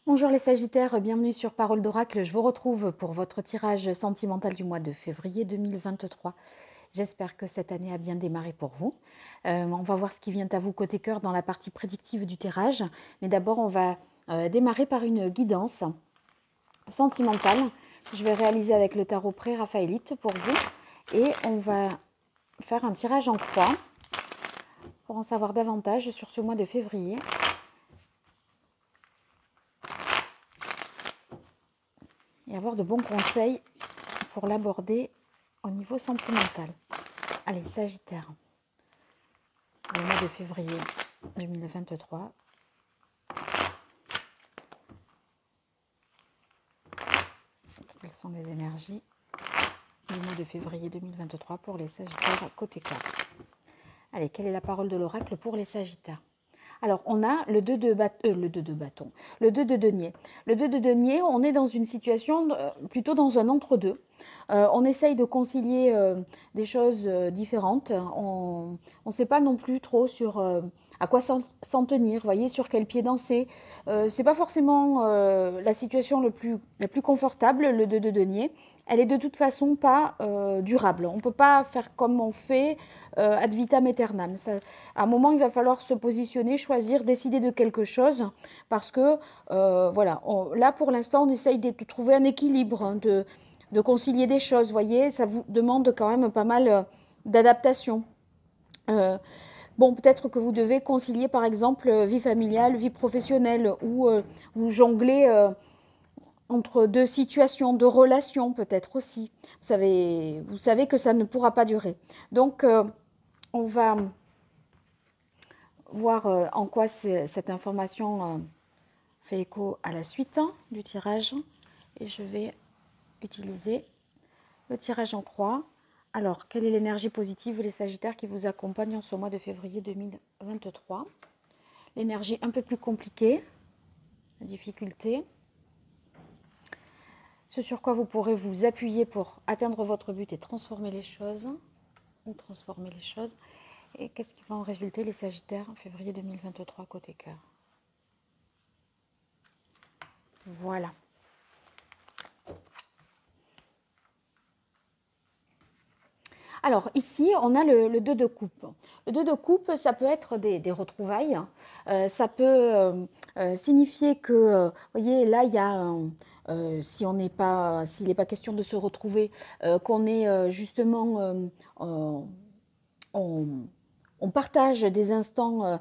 Bonjour les Sagittaires, bienvenue sur Parole d'Oracle. Je vous retrouve pour votre tirage sentimental du mois de février 2023. J'espère que cette année a bien démarré pour vous. On va voir ce qui vient à vous côté cœur dans la partie prédictive du tirage. Mais d'abord, on va démarrer par une guidance sentimentale que je vais réaliser avec le tarot pré-raphaélite pour vous. Et on va faire un tirage en croix pour en savoir davantage sur ce mois de février. Et avoir de bons conseils pour l'aborder au niveau sentimental. Allez, Sagittaire, le mois de février 2023. Quelles sont les énergies du mois de février 2023 pour les Sagittaires côté cœur? Allez, quelle est la parole de l'oracle pour les Sagittaires? Alors, on a le 2 de bâton, le 2 de denier. Le 2 de denier, on est dans une situation plutôt dans un entre-deux. On essaye de concilier des choses différentes. On ne sait pas non plus trop sur à quoi s'en tenir, voyez, sur quel pied danser. C'est pas forcément la situation la plus confortable, le 2 de denier. Elle est de toute façon pas durable. On ne peut pas faire comme on fait ad vitam aeternam. Ça, à un moment, il va falloir se positionner, choisir, décider de quelque chose, parce que voilà, là pour l'instant, on essaye de trouver un équilibre, hein, de concilier des choses, voyez, ça vous demande quand même pas mal d'adaptation. Bon, peut-être que vous devez concilier par exemple vie familiale, vie professionnelle, ou jongler entre deux situations, deux relations peut-être aussi. Vous savez que ça ne pourra pas durer. Donc, on va voir en quoi cette information fait écho à la suite du tirage. Et je vais utiliser le tirage en croix. Alors, quelle est l'énergie positive, les Sagittaires, qui vous accompagne en ce mois de février 2023? L'énergie un peu plus compliquée, la difficulté. Ce sur quoi vous pourrez vous appuyer pour atteindre votre but et transformer les choses. Et qu'est-ce qui va en résulter, les Sagittaires, en février 2023, côté cœur? Voilà. Alors ici, on a le 2 de coupe. Le 2 de coupe, ça peut être des retrouvailles. Ça peut signifier que, vous voyez, là, il y a, s'il n'est pas question de se retrouver, qu'on est justement, on partage des instants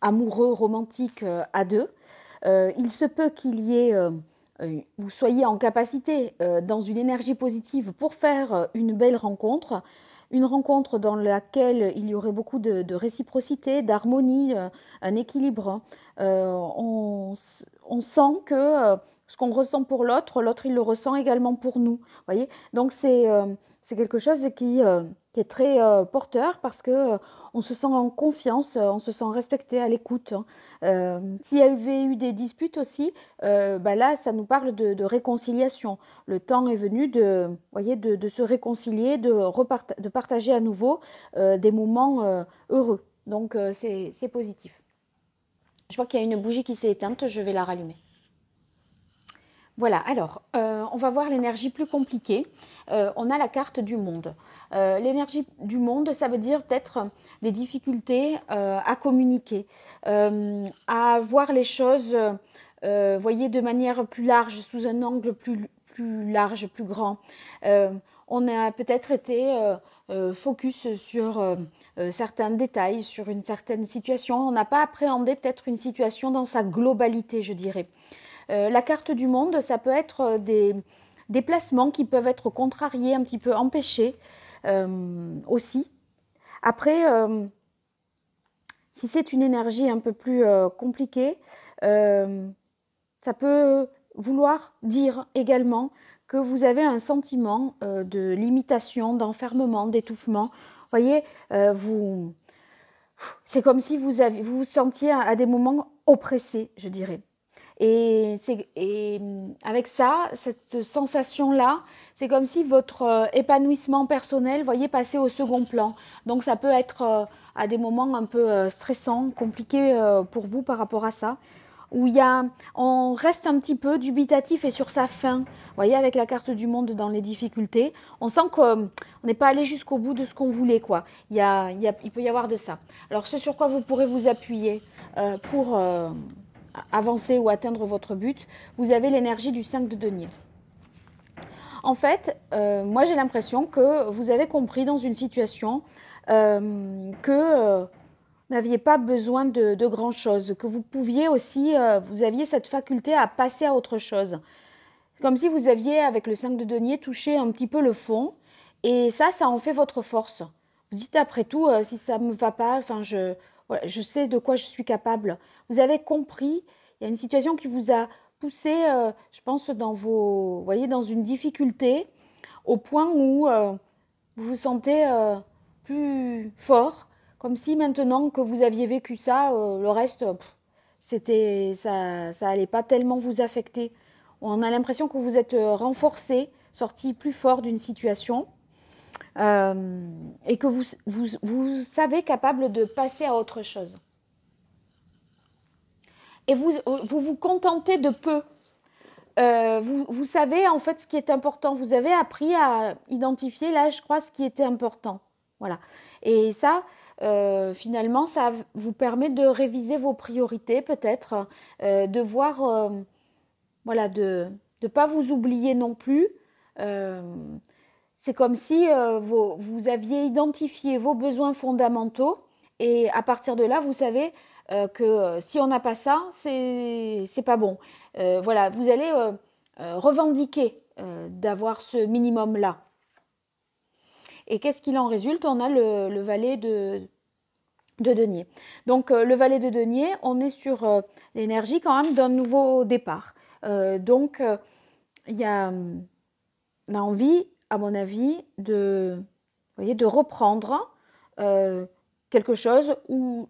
amoureux, romantiques à deux. Il se peut qu'il y ait vous soyez en capacité, dans une énergie positive, pour faire une belle rencontre, une rencontre dans laquelle il y aurait beaucoup de réciprocité, d'harmonie, un équilibre. On sent que ce qu'on ressent pour l'autre, l'autre il le ressent également pour nous. Voyez, donc c'est quelque chose qui est très porteur, parce que on se sent en confiance, on se sent respecté, à l'écoute. S'il y avait eu des disputes aussi, là, ça nous parle de réconciliation. Le temps est venu de se réconcilier, de partager à nouveau des moments heureux. Donc, c'est positif. Je vois qu'il y a une bougie qui s'est éteinte, je vais la rallumer. Voilà, alors, on va voir l'énergie plus compliquée. On a la carte du monde. L'énergie du monde, ça veut dire peut-être des difficultés à communiquer, à voir les choses, voyez, de manière plus large, sous un angle plus large, plus grand. On a peut-être été focus sur certains détails, sur une certaine situation. On n'a pas appréhendé peut-être une situation dans sa globalité, je dirais. La carte du monde, ça peut être des placements qui peuvent être contrariés, un petit peu empêchés aussi. Après, si c'est une énergie un peu plus compliquée, ça peut vouloir dire également que vous avez un sentiment de limitation, d'enfermement, d'étouffement. Vous voyez, c'est comme si vous vous sentiez à des moments oppressé, je dirais. Et avec ça, cette sensation-là, c'est comme si votre épanouissement personnel, voyez, passait au second plan. Donc ça peut être à des moments un peu stressants, compliqués pour vous par rapport à ça. où on reste un petit peu dubitatif et sur sa fin. Vous voyez, avec la carte du monde dans les difficultés, on sent qu'on n'est pas allé jusqu'au bout de ce qu'on voulait, quoi. Il peut y avoir de ça. Alors, ce sur quoi vous pourrez vous appuyer pour avancer ou atteindre votre but, vous avez l'énergie du 5 de denier. En fait, moi j'ai l'impression que vous avez compris dans une situation que vous n'aviez pas besoin de grand-chose, que vous pouviez aussi, vous aviez cette faculté à passer à autre chose. Comme si vous aviez, avec le 5 de denier, touché un petit peu le fond. Et ça en fait votre force. Vous dites après tout, si ça ne me va pas, enfin, voilà, je sais de quoi je suis capable. Vous avez compris, il y a une situation qui vous a poussé, je pense, vous voyez, dans une difficulté, au point où vous vous sentez plus fort, comme si maintenant que vous aviez vécu ça, le reste, ça allait pas tellement vous affecter. On a l'impression que vous êtes renforcé, sorti plus fort d'une situation et que vous savez capable de passer à autre chose. Et vous contentez de peu. Vous savez en fait ce qui est important. Vous avez appris à identifier là, je crois, ce qui était important. Voilà. Et ça, finalement, ça vous permet de réviser vos priorités peut-être, de voir, voilà, de ne pas vous oublier non plus. C'est comme si vous aviez identifié vos besoins fondamentaux et à partir de là, vous savez que si on n'a pas ça, c'est pas bon. Voilà, vous allez revendiquer d'avoir ce minimum-là. Et qu'est-ce qu'il en résulte? On a le valet de denier. Donc le valet de denier, on est sur l'énergie quand même d'un nouveau départ. Donc on a envie, à mon avis, de reprendre quelque chose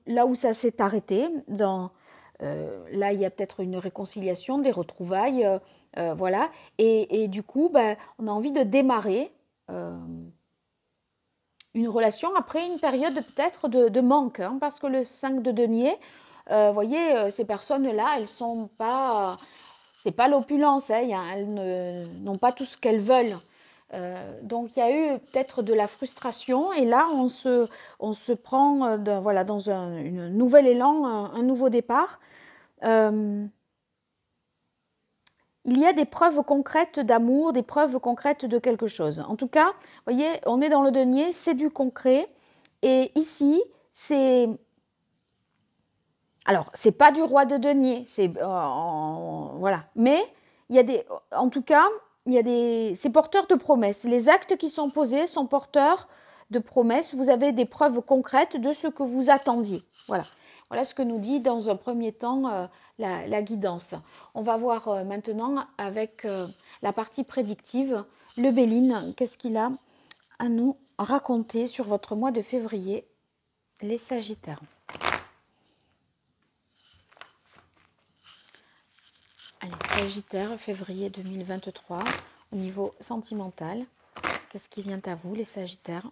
là où ça s'est arrêté. Là, il y a peut-être une réconciliation, des retrouvailles, voilà. Et du coup, on a envie de démarrer une relation après une période peut-être de manque, hein, parce que le 5 de denier, vous voyez, ces personnes-là, elles sont pas... c'est pas l'opulence, hein, elles n'ont pas tout ce qu'elles veulent. Donc il y a eu peut-être de la frustration et là on se prend voilà, dans un nouvel élan, un nouveau départ. Il y a des preuves concrètes d'amour, des preuves concrètes de quelque chose. En tout cas, vous voyez, on est dans le denier, c'est du concret. Et ici, c'est... Alors, c'est pas du roi de denier, c'est... voilà. Mais, il y a des... En tout cas, c'est porteur de promesses. Les actes qui sont posés sont porteurs de promesses. Vous avez des preuves concrètes de ce que vous attendiez. Voilà. Voilà ce que nous dit dans un premier temps la guidance. On va voir maintenant avec la partie prédictive, le Béline, qu'est-ce qu'il a à nous raconter sur votre mois de février, les Sagittaires. Allez, Sagittaire, février 2023, au niveau sentimental, qu'est-ce qui vient à vous, les Sagittaires ?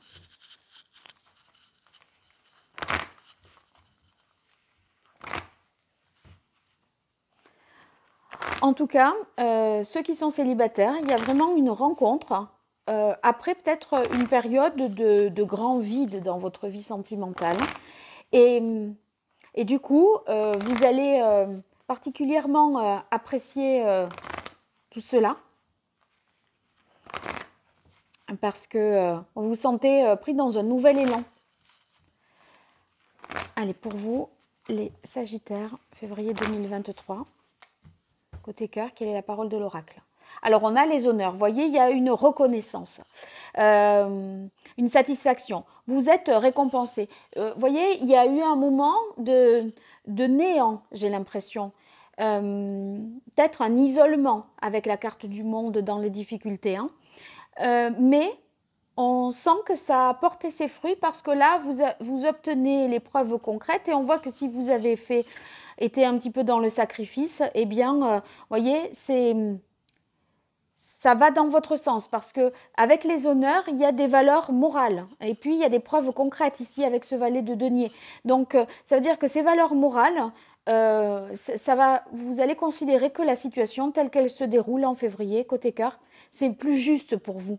En tout cas, ceux qui sont célibataires, il y a vraiment une rencontre après peut-être une période de grand vide dans votre vie sentimentale. Et du coup, vous allez particulièrement apprécier tout cela parce que vous vous sentez pris dans un nouvel élan. Allez, pour vous, les Sagittaires, février 2023. Côté cœur, quelle est la parole de l'oracle? Alors, on a les honneurs. Vous voyez, il y a une reconnaissance, une satisfaction. Vous êtes récompensé. Vous voyez, il y a eu un moment de néant, j'ai l'impression. Peut-être un isolement avec la carte du monde dans les difficultés. Hein. Mais on sent que ça a porté ses fruits parce que là, vous obtenez les preuves concrètes et on voit que si vous avez été un petit peu dans le sacrifice, eh bien, voyez, ça va dans votre sens parce que avec les honneurs, il y a des valeurs morales et puis il y a des preuves concrètes ici avec ce valet de denier. Donc, ça veut dire que ces valeurs morales, vous allez considérer que la situation telle qu'elle se déroule en février, côté cœur, c'est plus juste pour vous.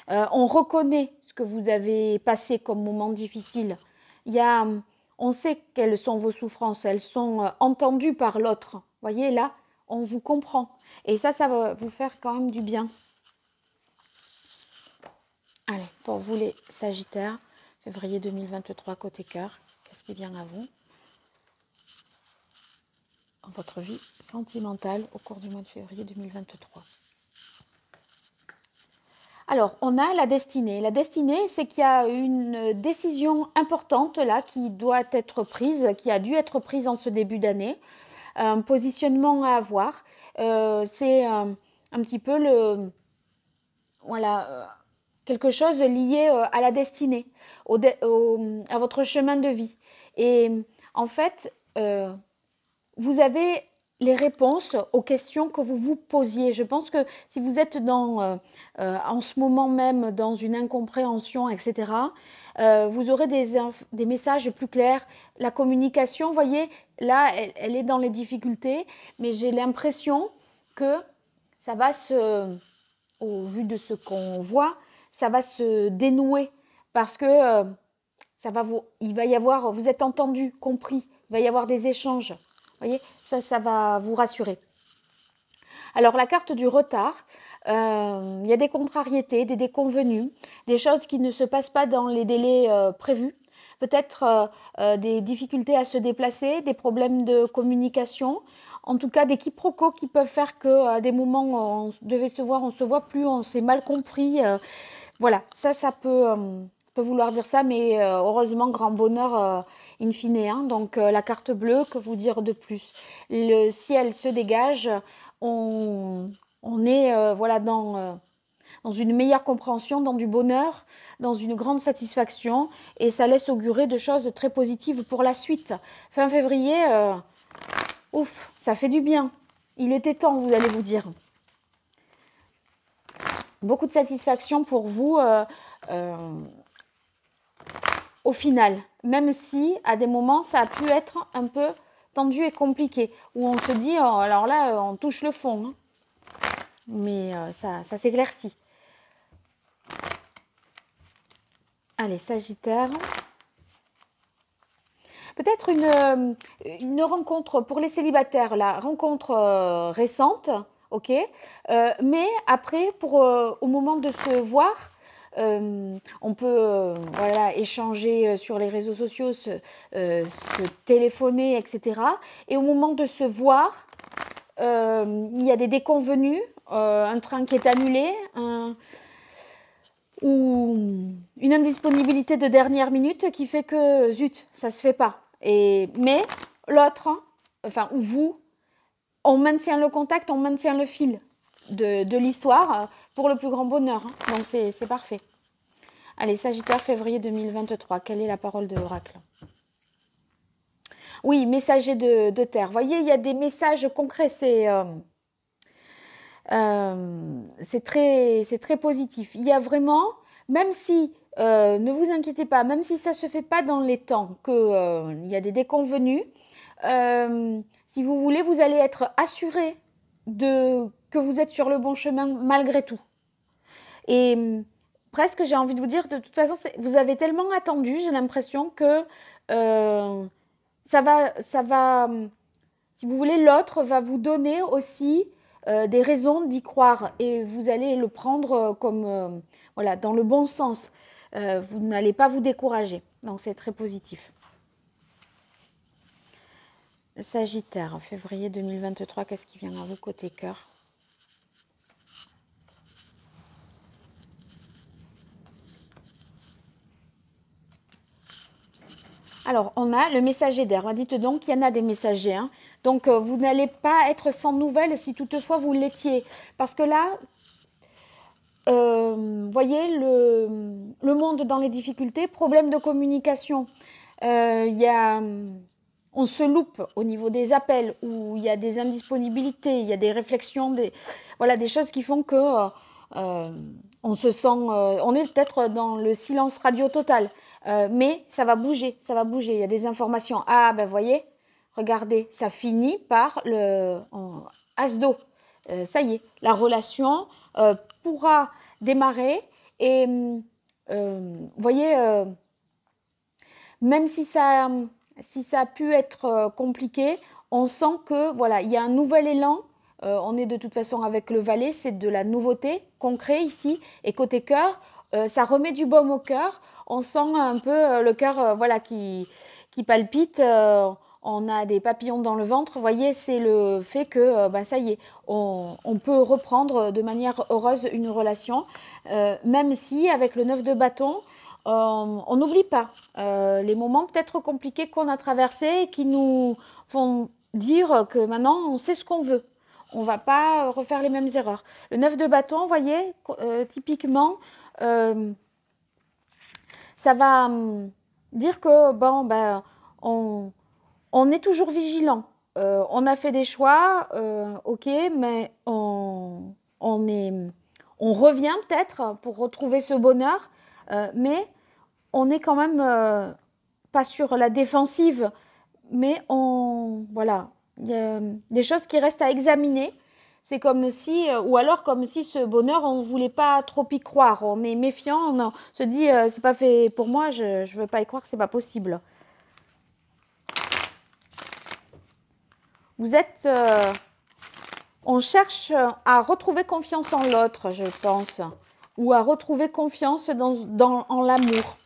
On reconnaît ce que vous avez passé comme moment difficile. On sait quelles sont vos souffrances, elles sont entendues par l'autre. Voyez, là, on vous comprend. Et ça va vous faire quand même du bien. Allez, pour vous les Sagittaires, février 2023, côté cœur, qu'est-ce qui vient à vous dans votre vie sentimentale au cours du mois de février 2023? Alors, on a la destinée. La destinée, c'est qu'il y a une décision importante là qui doit être prise, qui a dû être prise en ce début d'année. Un positionnement à avoir. C'est un petit peu quelque chose lié à la destinée, à votre chemin de vie. Et en fait, vous avez les réponses aux questions que vous vous posiez. Je pense que si vous êtes en ce moment même dans une incompréhension, etc., vous aurez des messages plus clairs. La communication, vous voyez, là, elle est dans les difficultés, mais j'ai l'impression que ça va au vu de ce qu'on voit, ça va se dénouer parce que il va y avoir, vous êtes entendu, compris, il va y avoir des échanges. Vous voyez, ça va vous rassurer. Alors, la carte du retard, il y a des contrariétés, des déconvenues, des choses qui ne se passent pas dans les délais prévus. Peut-être des difficultés à se déplacer, des problèmes de communication, en tout cas des quiproquos qui peuvent faire qu'à des moments où on devait se voir, on ne se voit plus, on s'est mal compris. Voilà, ça peut vouloir dire ça, mais heureusement, grand bonheur in fine. Hein. Donc, la carte bleue, que vous dire de plus? Le ciel se dégage, on est voilà, dans une meilleure compréhension, dans du bonheur, dans une grande satisfaction, et ça laisse augurer de choses très positives pour la suite. Fin février, ouf, ça fait du bien. Il était temps, vous allez vous dire. Beaucoup de satisfaction pour vous au final, même si à des moments ça a pu être un peu tendu et compliqué, où on se dit, oh, alors là on touche le fond, hein. Mais ça s'éclaircit. Allez, Sagittaire. Peut-être une rencontre pour les célibataires, la rencontre récente, ok, mais après, au moment de se voir, on peut voilà, échanger sur les réseaux sociaux, se téléphoner, etc. Et au moment de se voir, il y a des déconvenus, un train qui est annulé, ou une indisponibilité de dernière minute qui fait que, zut, ça ne se fait pas. Mais l'autre, enfin, ou vous, on maintient le contact, on maintient le fil de l'histoire pour le plus grand bonheur. Hein. Donc, c'est parfait. Allez, Sagittaire, février 2023. Quelle est la parole de l'oracle? Oui, messager de terre. Vous voyez, il y a des messages concrets. C'est très positif. Il y a vraiment, même si, ne vous inquiétez pas, même si ça ne se fait pas dans les temps, qu'il y a des déconvenus, si vous voulez, vous allez être assuré que vous êtes sur le bon chemin malgré tout. Et presque, j'ai envie de vous dire, de toute façon, vous avez tellement attendu, j'ai l'impression que ça va, si vous voulez, l'autre va vous donner aussi des raisons d'y croire et vous allez le prendre comme, voilà, dans le bon sens. Vous n'allez pas vous décourager. Donc, c'est très positif. Sagittaire, février 2023, qu'est-ce qui vient à vous côté cœur? Alors, on a le messager d'air. Dites donc qu'il y en a des messagers. Hein. Donc, vous n'allez pas être sans nouvelles si toutefois vous l'étiez. Parce que là, voyez, le monde dans les difficultés, problème de communication. On se loupe au niveau des appels, où il y a des indisponibilités, il y a des réflexions, des choses qui font que on se sent... on est peut-être dans le silence radio total. Mais ça va bouger, il y a des informations. Ah, ben voyez, regardez, ça finit par le as d'eau. Ça y est, la relation pourra démarrer et vous voyez, même si ça a pu être compliqué, on sent que voilà, il y a un nouvel élan. On est de toute façon avec le valet, c'est de la nouveauté qu'on crée ici. Et côté cœur, ça remet du baume au cœur. On sent un peu le cœur voilà, qui palpite. On a des papillons dans le ventre. Vous voyez, c'est le fait que ça y est, on peut reprendre de manière heureuse une relation. Même si avec le 9 de bâton, on n'oublie pas les moments peut-être compliqués qu'on a traversés et qui nous font dire que maintenant on sait ce qu'on veut. On ne va pas refaire les mêmes erreurs. Le 9 de bâton, vous voyez, typiquement, ça va dire que bon, ben, on est toujours vigilant. On a fait des choix, ok, mais on revient peut-être pour retrouver ce bonheur, mais on est quand même pas sur la défensive, mais voilà, il y a des choses qui restent à examiner. C'est comme si, ou alors comme si ce bonheur, on ne voulait pas trop y croire. On est méfiant, on se dit, c'est pas fait pour moi, je ne veux pas y croire, c'est pas possible. Vous êtes, on cherche à retrouver confiance en l'autre, je pense, ou à retrouver confiance en l'amour.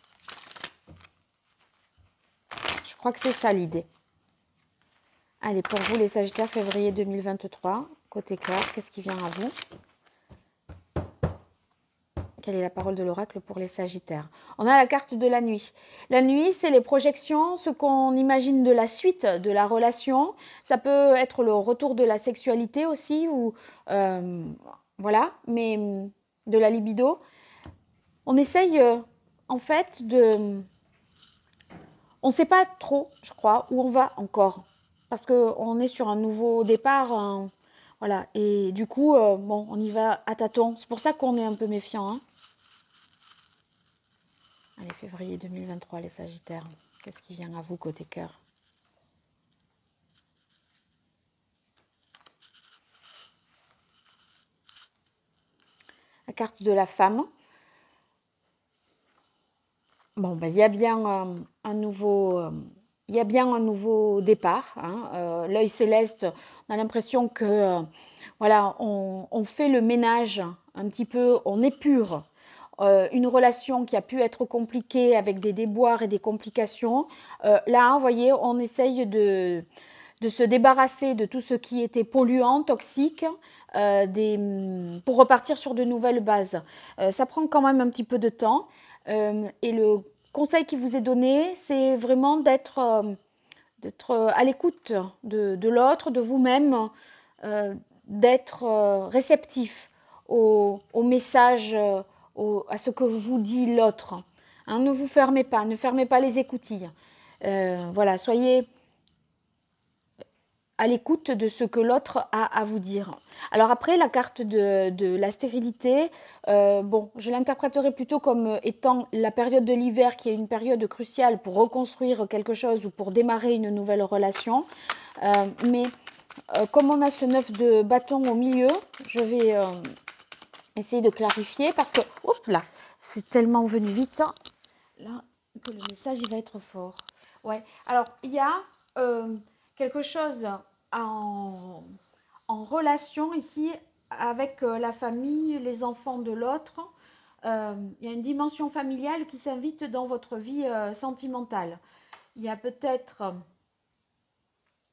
Je crois que c'est ça l'idée. Allez, pour vous les Sagittaires, février 2023, côté cœur, qu'est-ce qui vient à vous? Quelle est la parole de l'oracle pour les Sagittaires? On a la carte de la nuit. La nuit, c'est les projections, ce qu'on imagine de la suite de la relation. Ça peut être le retour de la sexualité aussi, ou voilà, mais de la libido. On essaye, en fait, on ne sait pas trop, je crois, où on va encore. Parce qu'on est sur un nouveau départ. Voilà. Et du coup, bon, on y va à tâtons. C'est pour ça qu'on est un peu méfiant. Hein. Allez, février 2023, les Sagittaires. Qu'est-ce qui vient à vous côté cœur? La carte de la femme. Bon, ben, il y a bien un nouveau... il y a bien un nouveau départ. Hein. L'œil céleste, on a l'impression que voilà, on fait le ménage un petit peu, on épure une relation qui a pu être compliquée avec des déboires et des complications. Là, vous voyez, on essaye de se débarrasser de tout ce qui était polluant, toxique, pour repartir sur de nouvelles bases. Ça prend quand même un petit peu de temps. Et le conseil qui vous est donné, c'est vraiment d'être à l'écoute de l'autre, de vous-même, d'être réceptif au message, à ce que vous dit l'autre. Hein, ne vous fermez pas, ne fermez pas les écoutilles. Voilà, soyez à l'écoute de ce que l'autre a à vous dire. Alors après, la carte de la stérilité, bon, je l'interpréterai plutôt comme étant la période de l'hiver qui est une période cruciale pour reconstruire quelque chose ou pour démarrer une nouvelle relation. Mais comme on a ce 9 de bâton au milieu, je vais essayer de clarifier parce que, hop là, c'est tellement venu vite hein, là, que le message il va être fort. Ouais, alors il y a quelque chose en relation ici avec la famille, les enfants de l'autre. Il y a une dimension familiale qui s'invite dans votre vie sentimentale. Il y a peut-être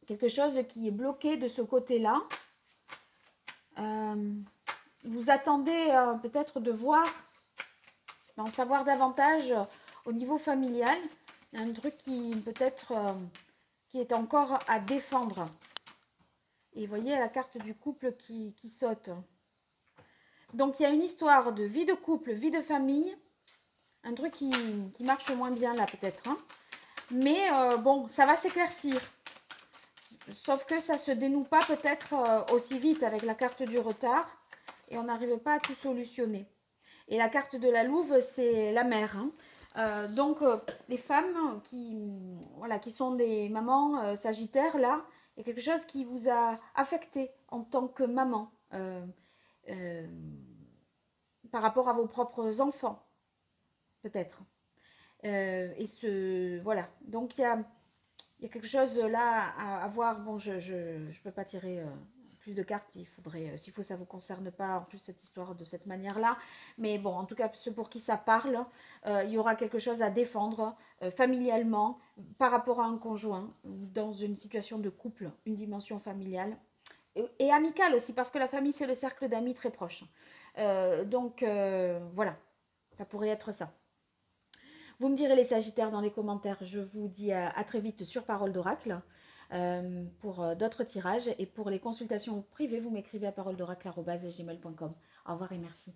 quelque chose qui est bloqué de ce côté-là. Vous attendez peut-être de voir, d'en savoir davantage au niveau familial. Il y a un truc qui peut-être qui est encore à défendre. Et vous voyez la carte du couple qui saute. Donc il y a une histoire de vie de couple, vie de famille. Un truc qui marche moins bien là peut-être. Hein. Mais bon, ça va s'éclaircir. Sauf que ça ne se dénoue pas peut-être aussi vite avec la carte du retard. Et on n'arrive pas à tout solutionner. Et la carte de la louve, c'est la mer. Hein. Les femmes voilà, qui sont des mamans sagittaires, là, il y a quelque chose qui vous a affecté en tant que maman euh, par rapport à vos propres enfants, peut-être. Voilà. Donc, il y a quelque chose là à voir. Bon, je peux pas tirer plus de cartes. Il faudrait, s'il faut, ça vous concerne pas en plus cette histoire de cette manière-là. Mais bon, en tout cas, ceux pour qui ça parle, il y aura quelque chose à défendre familialement par rapport à un conjoint dans une situation de couple, une dimension familiale et amicale aussi, parce que la famille c'est le cercle d'amis très proche. Voilà, ça pourrait être ça. Vous me direz les Sagittaires dans les commentaires. Je vous dis à très vite sur Parole d'Oracle pour d'autres tirages. Et pour les consultations privées, vous m'écrivez à paroledoracle@gmail.com. Au revoir et merci.